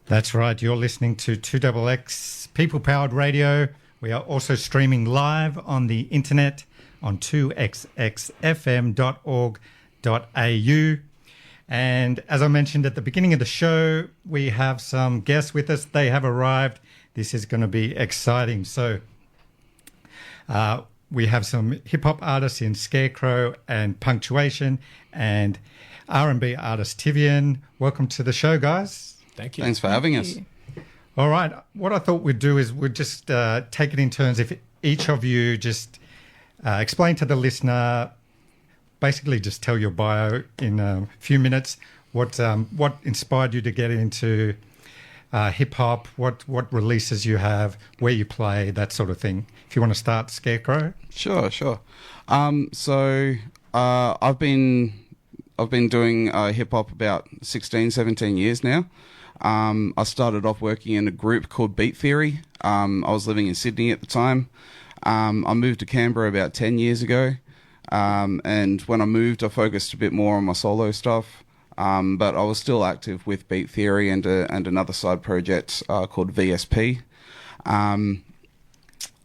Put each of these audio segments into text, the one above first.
That's right. You're listening to 2XX People Powered Radio. We are also streaming live on the internet on 2xxfm.org.au. And as I mentioned at the beginning of the show, we have some guests with us. They have arrived. This is going to be exciting. So we have some hip-hop artists in Scarecrow and Punktuation and R&B artist Tivien. Welcome to the show, guys. Thank you. Thanks for having us. All right. What I thought we'd do is we'd just take it in turns. If each of you just explain to the listener, basically just tell your bio in a few minutes, what inspired you to get into hip-hop, what releases you have, where you play, that sort of thing. If you want to start, Scarecrow. Sure. So I've been doing hip-hop about 16, 17 years now. I started off working in a group called Beat Theory. I was living in Sydney at the time. I moved to Canberra about 10 years ago. And when I moved, I focused a bit more on my solo stuff. But I was still active with Beat Theory and another side project called VSP.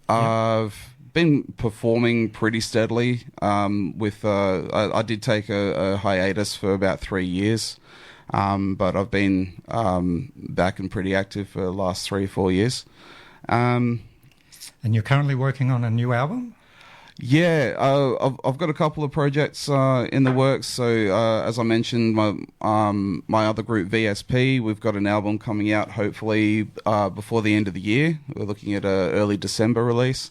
I've been performing pretty steadily. I did take a hiatus for about 3 years. But I've been back and pretty active for the last 3-4 years. And you're currently working on a new album? Yeah, I've got a couple of projects in the works. So as I mentioned, my other group VSP, we've got an album coming out hopefully before the end of the year. We're looking at an early December release.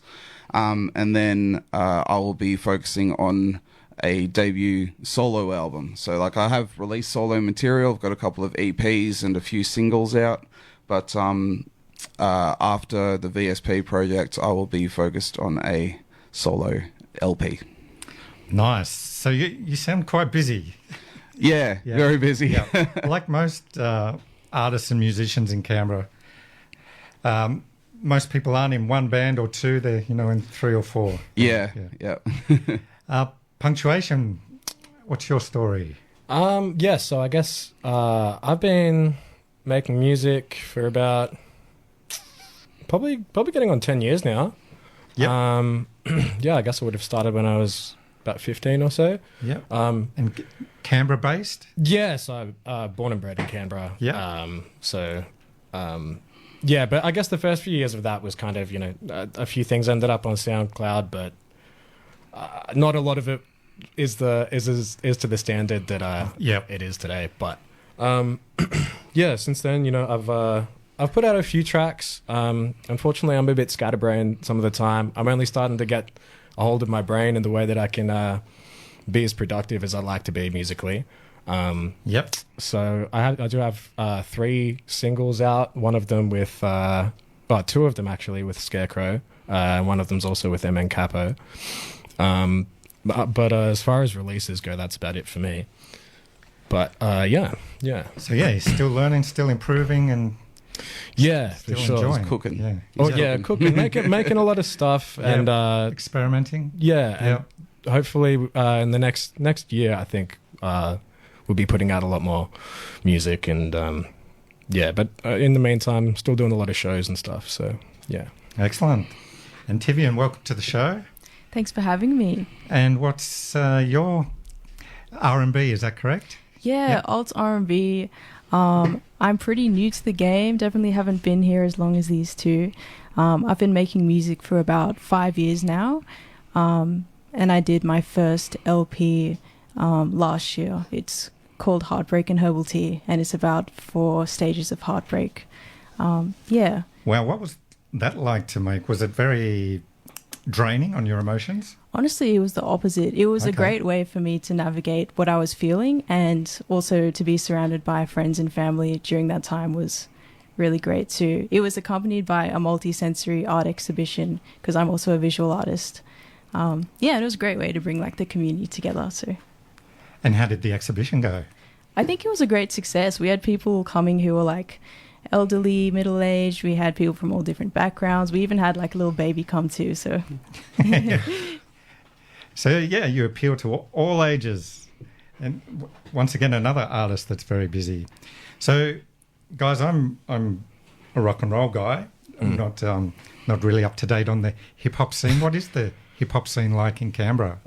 And then I will be focusing on a debut solo album. So like I have released solo material. I've got a couple of EPs and a few singles out. But after the VSP project, I will be focused on a solo LP. Nice. So you sound quite busy. Yeah, very busy. Yeah. Like most artists and musicians in Canberra, most people aren't in one band or two. They're in 3 or 4. Yeah. Punktuation, what's your story? So I guess I've been making music for about probably getting on 10 years now. Yeah. I guess I would have started when I was about 15 or so. Yeah. And Canberra based? Yes, I'm born and bred in Canberra. Yeah. But I guess the first few years of that was kind of, a few things ended up on SoundCloud, but not a lot of it is to the standard that it is today. But since then, I've put out a few tracks. Unfortunately, I'm a bit scatterbrained some of the time. I'm only starting to get a hold of my brain in the way that I can be as productive as I like to be musically. So I do have 3 singles out. One of them with 2 of them actually with Scarecrow. One of them's also with MN Capo. But as far as releases go, that's about it for me. But So you're still learning, still improving, and for sure. Enjoying. Cooking. Cooking, making a lot of stuff and experimenting. And hopefully in the next year, I think we'll be putting out a lot more music and but in the meantime, still doing a lot of shows and stuff. So Excellent. And Tivien, welcome to the show. Thanks for having me. And what's your R&B, is that correct? Yeah, alt R&B. I'm pretty new to the game. Definitely haven't been here as long as these two. I've been making music for about 5 years now. And I did my first LP last year. It's called Heartbreak and Herbal Tea, and it's about 4 stages of heartbreak. Well, what was that like to make? Was it very draining on your emotions? Honestly, it was the opposite. It was a great way for me to navigate what I was feeling, and also to be surrounded by friends and family during that time was really great too. It was accompanied by a multi-sensory art exhibition because I'm also a visual artist. And it was a great way to bring the community together. So, and how did the exhibition go? I think it was a great success. We had people coming who were elderly, middle-aged. We had people from all different backgrounds. We even had a little baby come too. So, So you appeal to all ages, and once again another artist that's very busy. So guys, I'm a rock and roll guy. I'm not really up to date on the hip hop scene. What is the hip hop scene like in Canberra?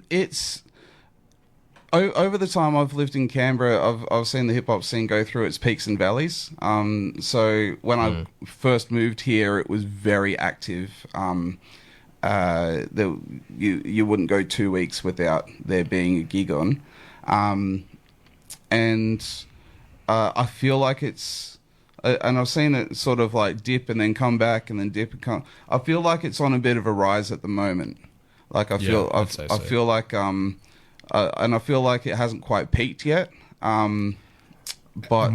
It's over the time I've lived in Canberra, I've seen the hip hop scene go through its peaks and valleys. So when I first moved here, it was very active. You wouldn't go 2 weeks without there being a gig on, and I feel like it's. And I've seen it sort of like dip and then come back and then dip and come. I feel like it's on a bit of a rise at the moment. Like I feel like and I feel like it hasn't quite peaked yet. But and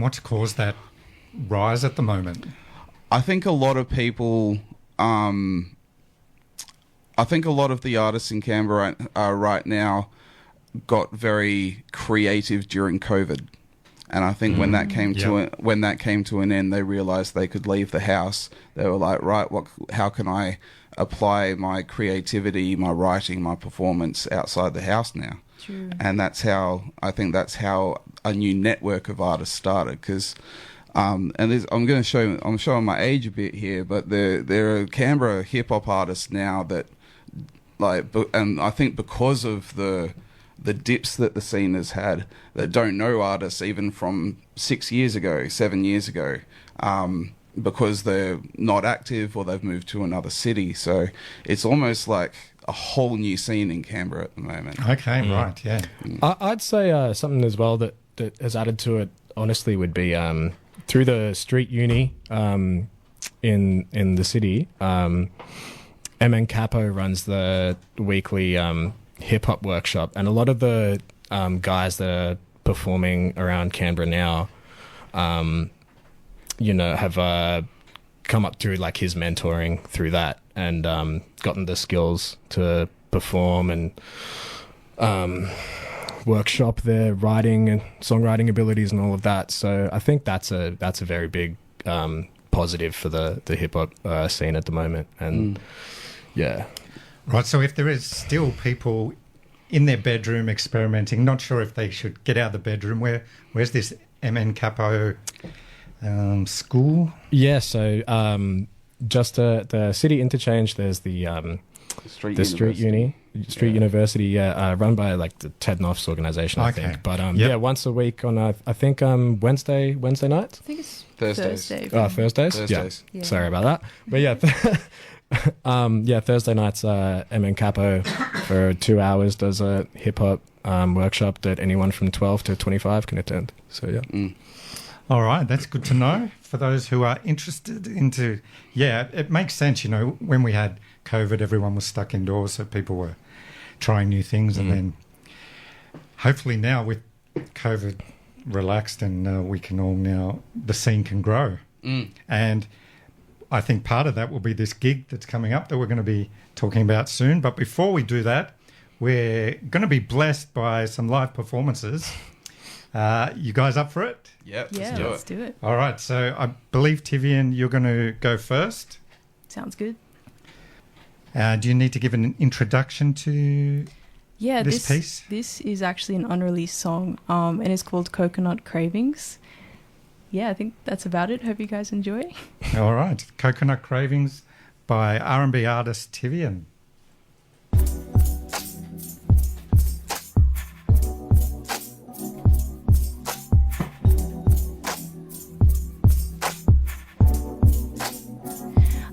what's caused that rise at the moment? I think a lot of people. I think a lot of the artists in Canberra right now got very creative during COVID. And I think when that came to an end, they realised they could leave the house. They were like, right, how can I apply my creativity, my writing, my performance outside the house now? True. And that's how a new network of artists started. Because, I'm showing my age a bit here, but there are Canberra hip hop artists now that, and I think because of the dips that the scene has had, that don't know artists even from 7 years ago, because they're not active or they've moved to another city. So it's almost like a whole new scene in Canberra at the moment. Okay, right, yeah. I'd say something as well that has added to it, honestly, would be through the street uni in the city. MN Capo runs the weekly hip-hop workshop, and a lot of the guys that are performing around Canberra now have come up through like his mentoring through that, and gotten the skills to perform and workshop their writing and songwriting abilities and all of that. So I think that's a very big positive for the hip-hop scene at the moment. And yeah. Right, so if there is still people in their bedroom experimenting, not sure if they should get out of the bedroom, where's this MN Capo school? Yeah, so just the city interchange, there's the Street University, run by like the Ted Knopf's organization, I think. But once a week on I think Wednesday nights. I think it's Thursdays. Thursdays. Yeah. Sorry about that. But yeah. Thursday nights, MN Capo for 2 hours does a hip hop workshop that anyone from 12 to 25 can attend. So yeah. All right, that's good to know for those who are interested into. Yeah, it makes sense. When we had COVID, everyone was stuck indoors, so people were trying new things, and then hopefully now with COVID relaxed and we can all the scene can grow, and I think part of that will be this gig that's coming up that we're going to be talking about soon. But before we do that, we're going to be blessed by some live performances. You guys up for it? Yep, let's do it. All right, so I believe, Tivien, you're going to go first. Sounds good. Do you need to give an introduction to this piece? This is actually an unreleased song, and it's called Coconut Cravings. Yeah, I think that's about it. Hope you guys enjoy. All right. Coconut Cravings by R&B artist Tivien.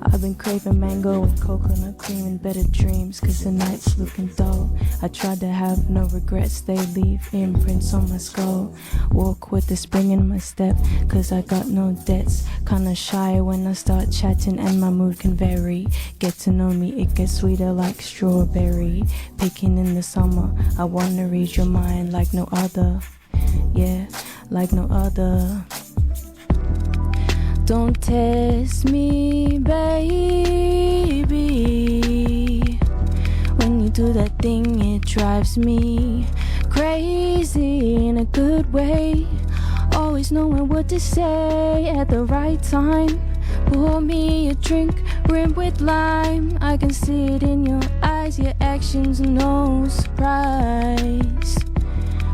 I've been craving mango and coconut cream and better dreams, cause the night's looking dull. I tried to have no regrets, they leave imprints on my skull. Walk with the spring in my step, cause I got no debts. Kinda shy when I start chatting and my mood can vary. Get to know me, it gets sweeter like strawberry. Picking in the summer, I wanna read your mind like no other. Yeah, like no other. Don't test me, baby. When you do that thing, it drives me crazy in a good way. Always knowing what to say at the right time. Pour me a drink, rim with lime. I can see it in your eyes, your actions, no surprise.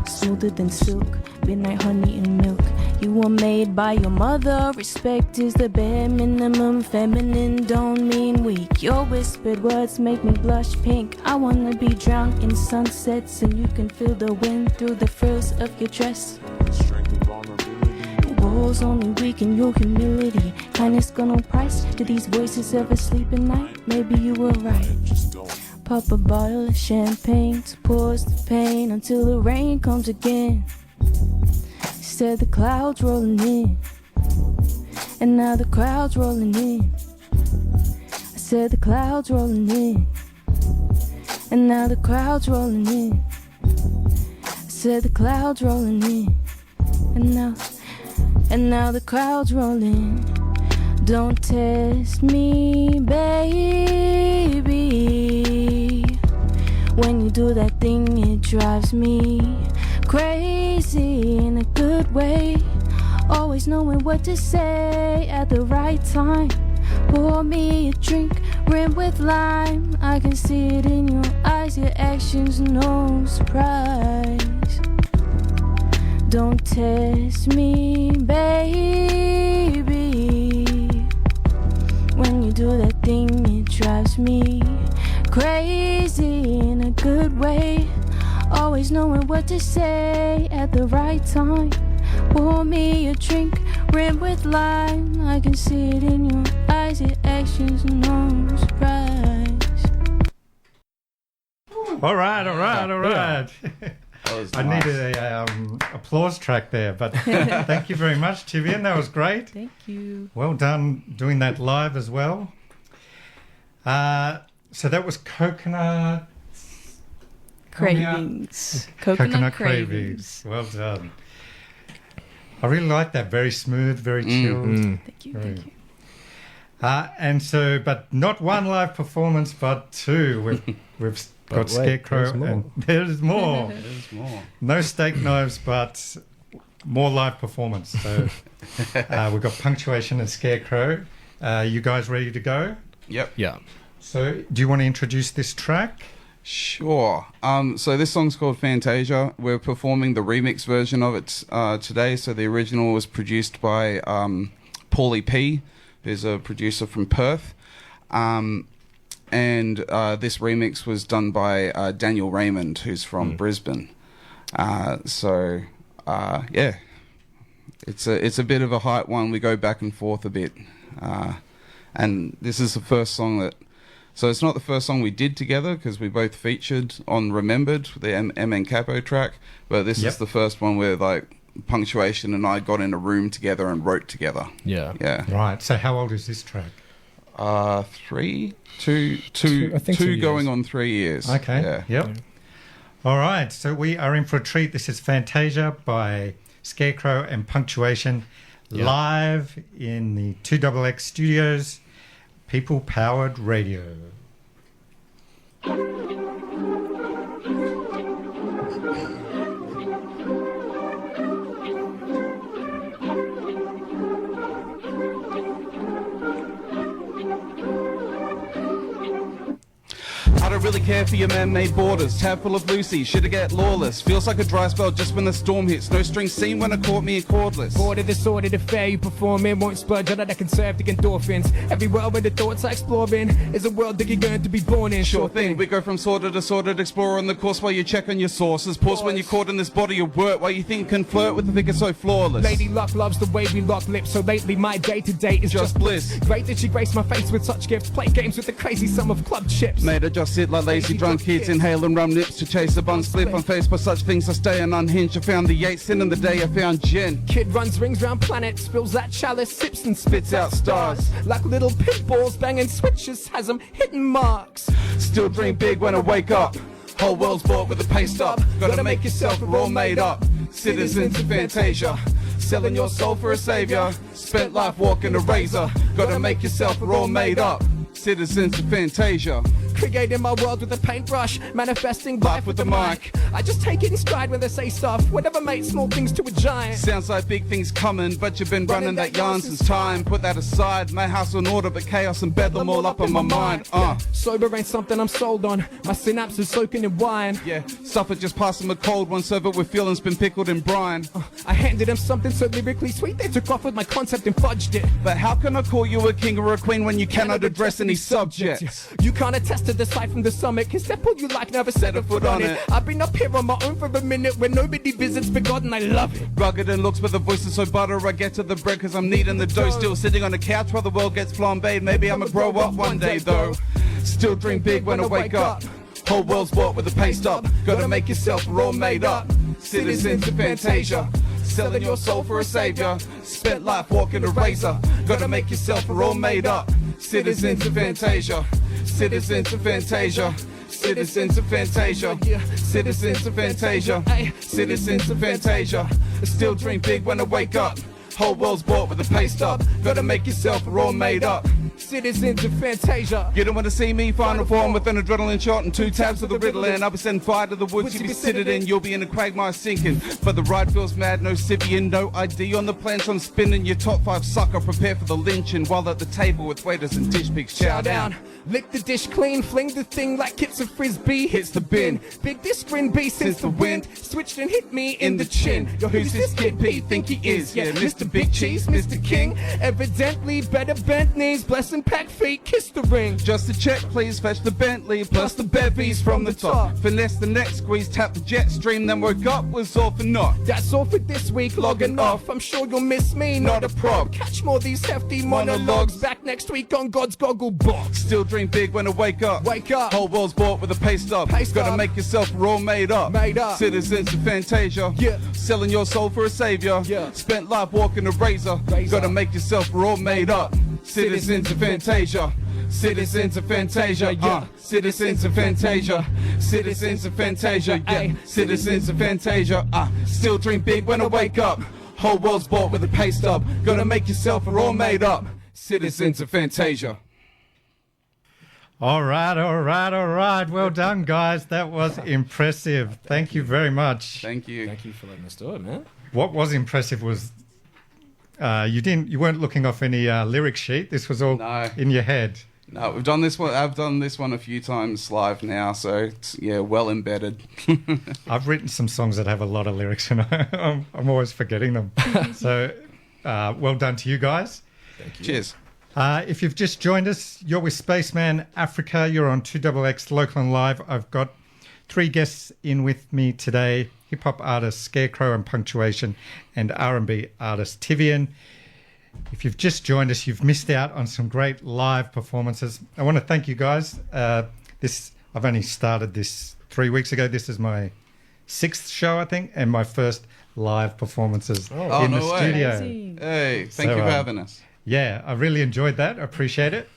Smoother than silk, midnight honey and milk. You were made by your mother. Respect is the bare minimum. Feminine don't mean weak. Your whispered words make me blush pink. I wanna be drowned in sunsets, and you can feel the wind through the frills of your dress. Walls only weaken your humility. Kindness got no price. Do these voices ever sleep at night? Maybe you were right. Pop a bottle of champagne to pause the pain until the rain comes again. Said the clouds rolling in, and now the crowd's rolling in. I said the clouds rolling in, and now the crowd's rolling in. I said the clouds rolling in, and now the crowd's rolling. Don't test me, baby. When you do that thing, it drives me crazy in a good way. Always knowing what to say at the right time. Pour me a drink, rim with lime. I can see it in your eyes, your actions, no surprise. Don't test me, baby. When you do that thing, it drives me crazy in a good way. Always knowing what to say at the right time. Pour me a drink, rim with lime. I can see it in your eyes, your actions, no surprise. All right. I nice. needed a applause track there, but thank you very much, Tivien. That was great. Thank you. Well done doing that live as well. So that was Coconut Cravings. Coconut Cravings. Well done. I really like that. Very smooth, very chilled. Thank you. And so, but not one live performance, but two. We've got Scarecrow, and there's more. There's more. No steak knives, but more live performance. So we've got Punktuation and Scarecrow. You guys ready to go? Yep. Yeah. So do you want to introduce this track? Sure. So this song's called Fantasia. We're performing the remix version of it today. So the original was produced by Paulie P, who's a producer from Perth. And this remix was done by Daniel Raymond, who's from Brisbane. Yeah, it's a bit of a hype one. We go back and forth a bit. And this is the first song that... So it's not the first song we did together, because we both featured on Remembered, the MN Capo track, but this is the first one where like Punktuation and I got in a room together and wrote together. Yeah. Right. So how old is this track? 2 going on 3 years. Okay. Yeah. Yep. All right. So we are in for a treat. This is Fantasia by Scarecrow and Punktuation, live in the 2XX studios, People Powered Radio. I don't really care for your man-made borders. Tab full of Lucy, shit to get lawless. Feels like a dry spell just when the storm hits. No strings seen when it caught me a cordless. Bored of the sordid affair you perform in. Won't splurge on that conservative endorphins. Every world where the thoughts I explore in is a world that you're going to be born in. Sure thing, we go from sorted to sorted. Explore on the course while you check on your sources. Pause when you're caught in this body of work. While you think you can flirt with the figure so flawless. Lady Luck loves the way we lock lips. So lately my day-to-day is just bliss. Great that she graced my face with such gifts. Play games with the crazy sum of club chips. Made her just sit like lazy drunk kids, inhaling rum nips to chase a bun split. I'm faced by such things, I stay unhinged. I found the Yates sin in the day I found gin. Kid runs rings round planet, spills that chalice, sips and spits out stars. Like little pit balls banging switches, has them hitting marks. Still dream big when I wake up. Whole world's bought with a pay stop. Gotta make yourself, we're all made up. Citizens of Fantasia, selling your soul for a savior. Spent life walking a razor. Gotta make yourself, we're all made up. Citizens of Fantasia. creating my world with a paintbrush, manifesting life with the mic. I just take it in stride when they say stuff, whatever made small things to a giant. Sounds like big things coming, but you've been running that yarn since time. Put that aside, my house in order, but chaos and bedlam all up on my mind. Sober ain't something I'm sold on, my synapses soaking in wine. Yeah, suffer just passing a cold one, serve it with feelings been pickled in brine. I handed him something so lyrically sweet, they took off with my concept and fudged it. But how can I call you a king or a queen when you cannot address any subjects? You can't attest to the sight from the summit, cause step all you like, never set a foot on it. I've been up here on my own for a minute when nobody visits, forgotten I love it. Rugged and looks, but the voice is so butter, I get to the bread cause I'm kneading the dough. Still sitting on the couch while the world gets flambéed. Maybe I'ma grow up one day though. Still dream big when I wake up. Whole world's bought with a paste up. Gotta make yourself, we're all made up. Citizens of Fantasia, selling your soul for a savior. Spent life walking a razor. Gotta make yourself, we're all made up. Citizens of Fantasia, citizens of Fantasia, citizens of Fantasia, citizens of Fantasia, citizens of Fantasia. Still dream big when I wake up. Whole world's bought with a paste up. Gotta make yourself, we're all made up. Citizens of Fantasia. You don't want to see me final form with an adrenaline shot and 2 tabs of the Ritalin. I'll be setting fire to the woods you be sitting in. You'll be in a quagmire sinking. But the ride feels mad, no Tivien, no ID on the plans. I'm spinning your top 5 sucker. Prepare for the lynching while at the table with waiters and dish pigs. Chow down. Lick the dish clean, fling the thing like it's a frisbee. Hits the bin. Big this grin be since the wind switched and hit me in the chin. Yo, who's this kid P? Think he is? Yeah, Mr. Big Cheese, Mr. King. Evidently better bent knees, blessing pack feet, kiss the ring. Just a check, please. Fetch the Bentley plus the bevies from the top. Finesse the next squeeze, tap the jet stream, then woke up. Was all for naught. That's all for this week. Logging off. I'm sure you'll miss me. Not a prob. Catch more of these hefty monologues. Back next week on God's Goggle Box. Still dream big when I wake up. Wake up. Whole world's bought with a paste up. Gotta make yourself raw made up. Made up. Citizens of Fantasia. Yeah. Selling your soul for a savior. Yeah. Spent life walking a razor. Gotta make yourself raw made up. Citizens of Fantasia. Citizens of Fantasia, yeah. Citizens of Fantasia. Citizens of Fantasia, yeah. Citizens of Fantasia, Still dream big when I wake up. Whole world's bought with a paste up. Gotta make yourself all made up. Citizens of Fantasia. All right. Well done, guys. That was impressive. Thank you very much. Thank you. Thank you for letting us do it, man. What was impressive was you weren't looking off any lyric sheet. This was all in your head. No, we've done this one. I've done this one a few times live now, so it's well embedded. I've written some songs that have a lot of lyrics, and I'm always forgetting them. So, well done to you guys. Thank you. Cheers. If you've just joined us, you're with Spaceman Africa. You're on 2XX Local and Live. I've got 3 guests in with me today: hip-hop artist Scarecrow and Punktuation, and R&B artist Tivien. If you've just joined us, you've missed out on some great live performances. I want to thank you guys. I've only started this 3 weeks ago. This is my 6th show, I think, and my first live performances in the studio. Hey, thank you for having us. Yeah, I really enjoyed that. I appreciate it.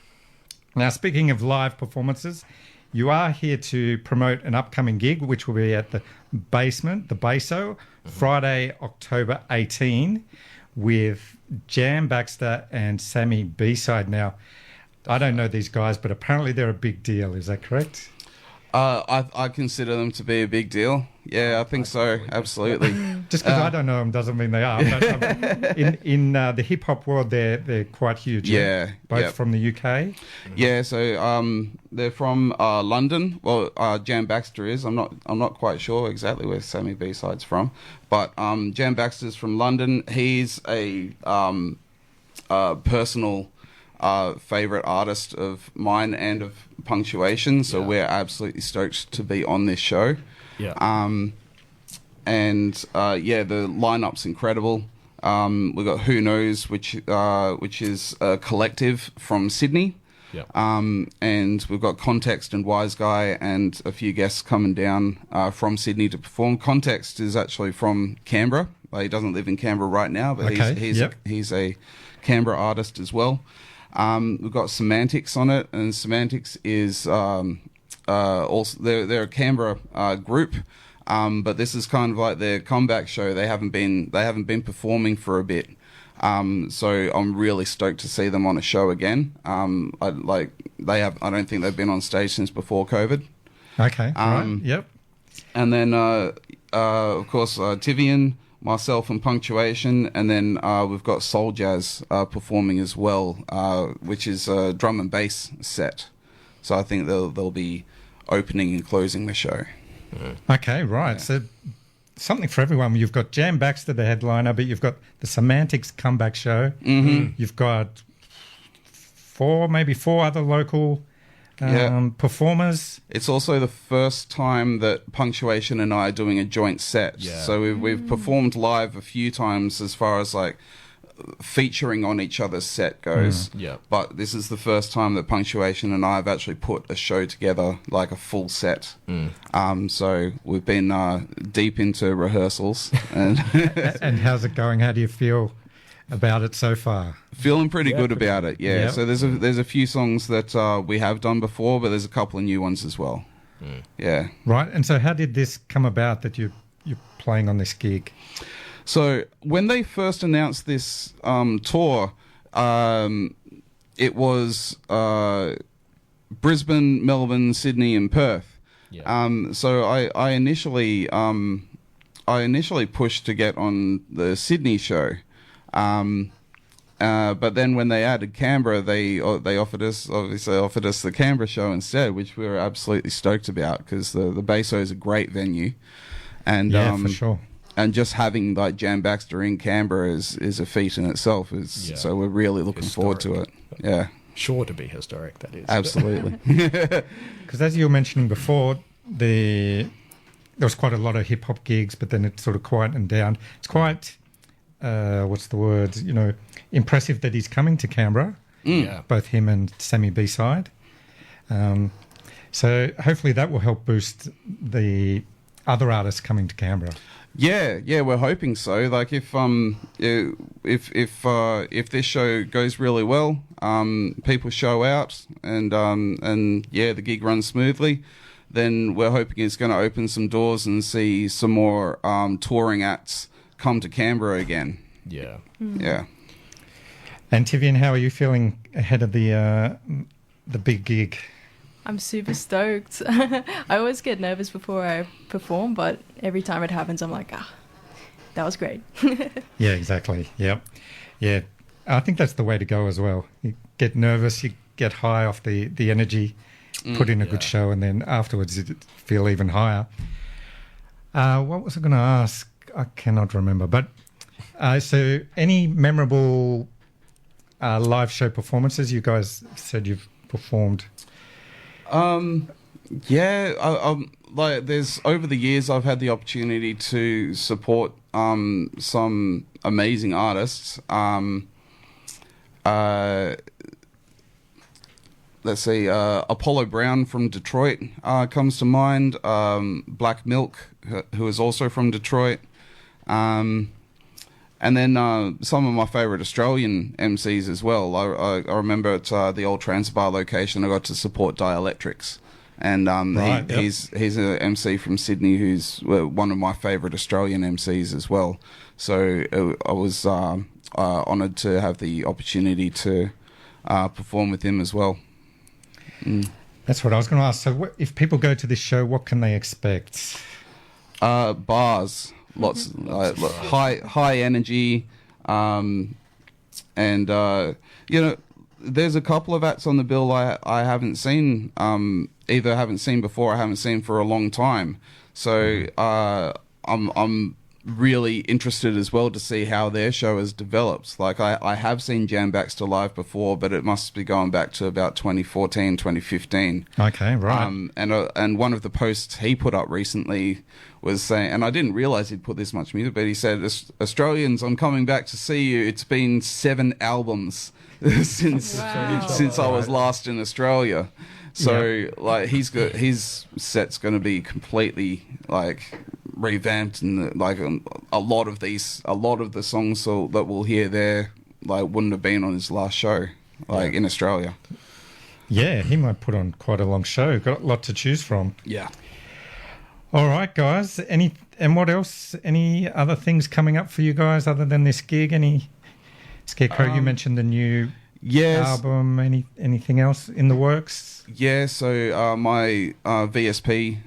Now, speaking of live performances, you are here to promote an upcoming gig, which will be at the Basement, the Baso, Friday, October 18, with Jam Baxter and Sammy B-Side. Now, I don't know these guys, but apparently they're a big deal. Is that correct? I consider them to be a big deal. Yeah, I think so. Absolutely. Just because I don't know them doesn't mean they are. But, in the hip hop world, they're quite huge. Yeah, both from the UK. Yeah, so they're from London. Well, Jam Baxter is. I'm not quite sure exactly where Sammy B-Side's from, but Jam Baxter's from London. He's a personal favorite artist of mine and of Punktuation, so we're absolutely stoked to be on this show. The lineup's incredible. We've got Who Knows, which is a collective from Sydney. And we've got Context and Wise Guy and a few guests coming down from Sydney to perform. Context is actually from Canberra. He doesn't live in Canberra right now, but he's a Canberra artist as well. We've got Semantics on it, and Semantics is also they're a Canberra group, but this is kind of like their comeback show. They haven't been performing for a bit, So I'm really stoked to see them on a show again. I don't think they've been on stage since before COVID. Okay. Right. Yep. And then, of course, Tivien, myself, and Punktuation, and then we've got Soul Jazz performing as well, which is a drum and bass set. So I think they'll be opening and closing the show. Okay, right. Yeah. So something for everyone. You've got Jam Baxter, the headliner, but you've got the Semantics comeback show. Mm-hmm. You've got maybe four other local performers. It's also the first time that Punktuation and I are doing a joint set. Yeah. So we've performed live a few times as far as like featuring on each other's set goes. Yeah. But this is the first time that Punktuation and I have actually put a show together, like a full set. So we've been deep into rehearsals. And and how's it going? How do you feel about it so far? Feeling pretty good about it, yeah. Yep. So there's a few songs that we have done before, but there's a couple of new ones as well. Yeah. Right. And so how did this come about that you're playing on this gig? So when they first announced this tour, it was Brisbane, Melbourne, Sydney, and Perth. Yeah. So I initially pushed to get on the Sydney show. But then when they added Canberra, they offered us the Canberra show instead, which we were absolutely stoked about because the Baso is a great venue, and for sure. And just having like Jam Baxter in Canberra is a feat in itself. So we're really looking forward to it. Yeah, sure to be historic. That is absolutely. Because as you were mentioning before, there was quite a lot of hip hop gigs, but then it sort of quietened down. It's quite. What's the word? Impressive that he's coming to Canberra. Yeah. Both him and Sammy B-Side. So hopefully that will help boost the other artists coming to Canberra. Yeah, we're hoping so. Like if this show goes really well, people show out, and the gig runs smoothly, then we're hoping it's going to open some doors and see some more touring acts come to Canberra again. Yeah. Yeah. And Tivien, how are you feeling ahead of the big gig? I'm super stoked. I always get nervous before I perform, but every time it happens, I'm like, that was great. Yeah, exactly. Yep. Yeah. I think that's the way to go as well. You get nervous, you get high off the energy, put in a good show, and then afterwards you feel even higher. What was I going to ask? I cannot remember. But so any memorable live show performances you guys said you've performed? Like there's over the years I've had the opportunity to support some amazing artists. Let's see, Apollo Brown from Detroit comes to mind. Black Milk, who is also from Detroit. And then some of my favourite Australian MCs as well. I remember at the old Transbar location, I got to support Dialectrics. And he's an MC from Sydney who's one of my favourite Australian MCs as well. So I was honoured to have the opportunity to perform with him as well. That's what I was going to ask. So if people go to this show, what can they expect? Bars. Lots high energy, and there's a couple of acts on the bill I haven't seen, either haven't seen before or haven't seen for a long time. So I'm really interested as well to see how their show has developed. Like I have seen Jam Baxter live before, but it must be going back to about 2014, 2015. Okay, right. And one of the posts he put up recently was saying, and I didn't realize he'd put this much music, but he said, Australians, I'm coming back to see you. It's been 7 albums since I was last in Australia. So like his set's going to be completely like revamped, and like a lot of the songs that we'll hear there like wouldn't have been on his last show in Australia. Yeah, he might put on quite a long show. Got a lot to choose from. Yeah. All right, guys. What else? Any other things coming up for you guys other than this gig? Scarecrow, you mentioned the new album. Anything else in the works? Yeah, so my VSP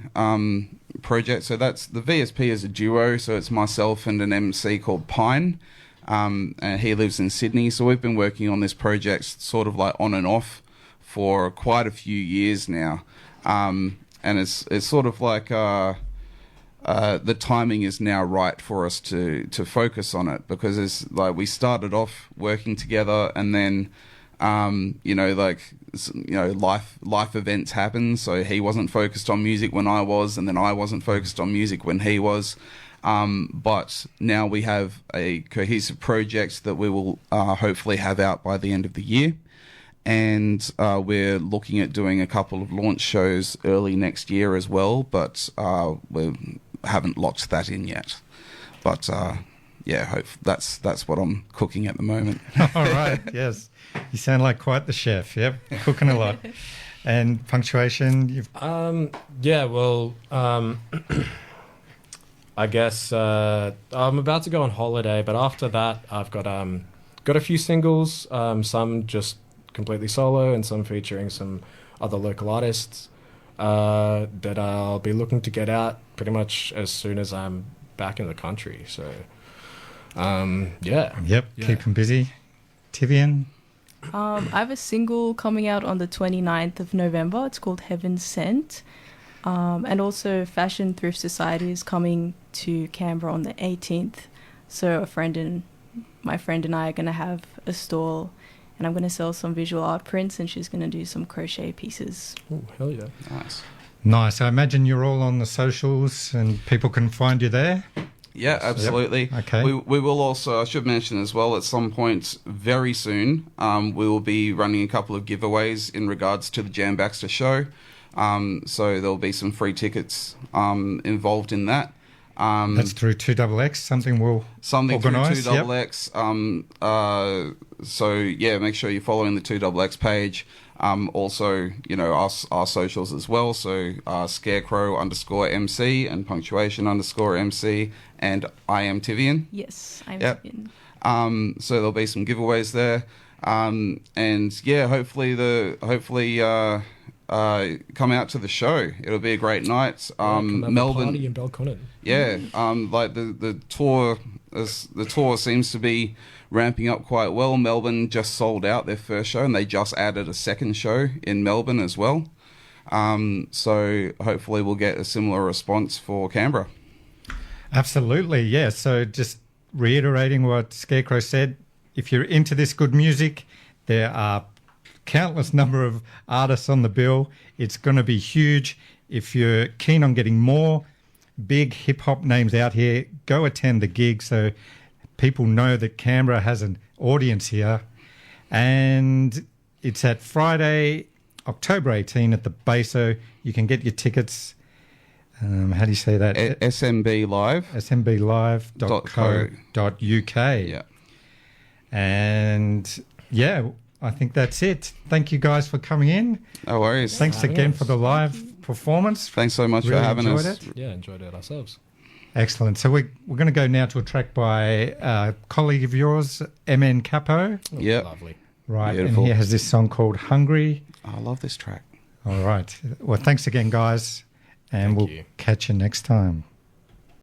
project. So that's the VSP is a duo. So it's myself and an MC called Pine, and he lives in Sydney. So we've been working on this project sort of like on and off for quite a few years now, and it's sort of like the timing is now right for us to focus on it, because it's like we started off working together, and then life events happen. So he wasn't focused on music when I was, and then I wasn't focused on music when he was. But now we have a cohesive project that we will hopefully have out by the end of the year. And we're looking at doing a couple of launch shows early next year as well, but we haven't locked that in yet. But that's what I'm cooking at the moment. All right, yes. You sound like quite the chef, yep, cooking a lot. And Punktuation, I guess I'm about to go on holiday, but after that I've got a few singles, some just completely solo and some featuring some other local artists that I'll be looking to get out pretty much as soon as I'm back in the country. So keep them busy. Tivien? I have a single coming out on the 29th of November. It's called Heaven Sent. And also Fashion Thrift Society is coming to Canberra on the 18th. So my friend and I are going to have a stall, and I'm going to sell some visual art prints, and she's going to do some crochet pieces. Oh, hell yeah. Nice. I imagine you're all on the socials and people can find you there. Yeah, absolutely. Yep. Okay. We will also, I should mention as well, at some point very soon, we will be running a couple of giveaways in regards to the Jan Baxter show. So there'll be some free tickets involved in that. That's through 2XX, something we'll organise. Through 2XX. So yeah, make sure you're following the 2XX page. Also, our socials as well. So Scarecrow_MC and Punktuation_MC, and I am Tivien. Yes, I am Tivien. So there'll be some giveaways there. And yeah, hopefully come out to the show. It'll be a great night. Melbourne party in Belconnen. Yeah, like the tour seems to be ramping up quite well. Melbourne just sold out their first show, and they just added a second show in Melbourne as well. So hopefully we'll get a similar response for Canberra. Absolutely, yeah. So just reiterating what Scarecrow said, if you're into this good music, there are countless number of artists on the bill. It's going to be huge. If you're keen on getting more big hip-hop names out here, go attend the gig so people know that Canberra has an audience here. And it's at Friday, October 18 at the Baso. You can get your tickets. How do you say that? SMB Live. smblive.co.uk. Yeah. And yeah, I think that's it. Thank you guys for coming in. No worries. Thanks again for the live performance. Thanks so much really for having us. It. Yeah, enjoyed it ourselves. Excellent. So we're going to go now to a track by a colleague of yours, MN Capo. Oh, yeah. Lovely. Right. Beautiful. And he has this song called Hungry. I love this track. All right. Well, thanks again, guys. And we'll catch you next time.